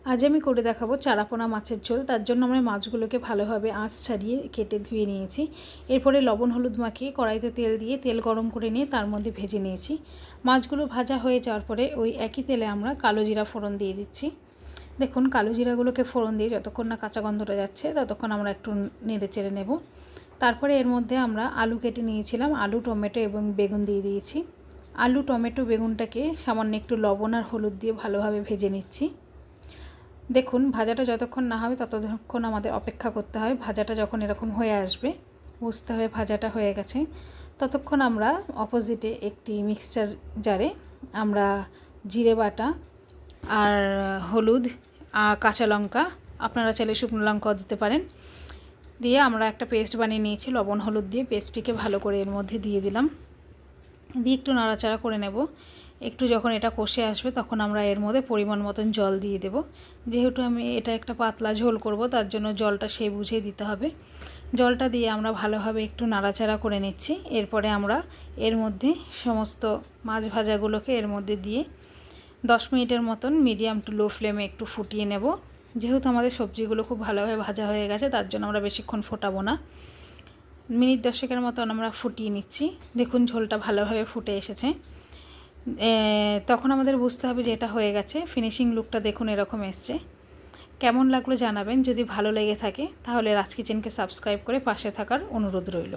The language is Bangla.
আজ আমি করে দেখাবো চারাপোনা মাছের ঝোল। তার জন্য আমরা মাছগুলোকে ভালোভাবে আঁশ ছাড়িয়ে কেটে ধুয়ে নিয়েছি। এরপরে লবণ হলুদ মাখিয়ে কড়াইতে তেল দিয়ে তেল গরম করে নিয়ে তার মধ্যে ভেজে নিয়েছি। মাছগুলো ভাজা হয়ে যাওয়ার পরে ওই একই তেলে আমরা কালো জিরা ফোড়ন দিয়ে দিচ্ছি। দেখুন, কালো জিরাগুলোকে ফোড়ন দিয়ে যতক্ষণ না কাঁচা গন্ধটা যাচ্ছে ততক্ষণ আমরা একটু নেড়ে চেড়ে নেব। তারপরে এর মধ্যে আমরা আলু কেটে নিয়েছিলাম, আলু, টমেটো এবং বেগুন দিয়ে দিয়েছি। আলু, টমেটো, বেগুনটাকে সামান্য একটু লবণ আর হলুদ দিয়ে ভালোভাবে ভেজে নিচ্ছি। দেখুন, ভাজাটা যতক্ষণ না হবে ততক্ষণ আমাদের অপেক্ষা করতে হয়। ভাজাটা যখন এরকম হয়ে আসবে বুঝতে হবে ভাজাটা হয়ে গেছে। ততক্ষণ আমরা অপোজিটে একটি মিক্সচার জারে আমরা জিরে বাটা আর হলুদ আর কাঁচা লঙ্কা, আপনারা চাইলে শুকনো লঙ্কাও দিতে পারেন, দিয়ে আমরা একটা পেস্ট বানিয়ে নিয়েছি লবণ হলুদ দিয়ে। পেস্টটিকে ভালো করে এর মধ্যে দিয়ে দিলাম, দিয়ে একটু নাড়াচাড়া করে নেব। একটু যখন এটা কষে আসবে তখন আমরা এর মধ্যে পরিমাণ মতন জল দিয়ে দেব। যেহেতু আমি এটা একটা পাতলা ঝোল করব তার জন্য জলটা সেই বুঝে দিতে হবে। জলটা দিয়ে আমরা ভালোভাবে একটু নাড়াচাড়া করে নিচ্ছি। এরপরে আমরা এর মধ্যে সমস্ত মাছ ভাজাগুলোকে এর মধ্যে দিয়ে 10 মিনিটের মতন মিডিয়াম টু লো ফ্লেমে একটু ফুটিয়ে নেব। যেহেতু আমাদের সবজিগুলো খুব ভালোভাবে ভাজা হয়ে গেছে তার জন্য আমরা বেশিক্ষণ ফোটাবো না। মিনিট 10 মতন আমরা ফুটিয়ে নিচ্ছি। দেখুন, ঝোলটা ভালোভাবে ফুটে এসেছে। তখন আমাদের বুঝতে হবে যে এটা হয়ে গেছে। ফিনিশিং লুকটা দেখুন এরকম এসছে। কেমন লাগলো জানাবেন। যদি ভালো লেগে থাকে তাহলে রাজ কিচেনকে সাবস্ক্রাইব করে পাশে থাকার অনুরোধ রইল।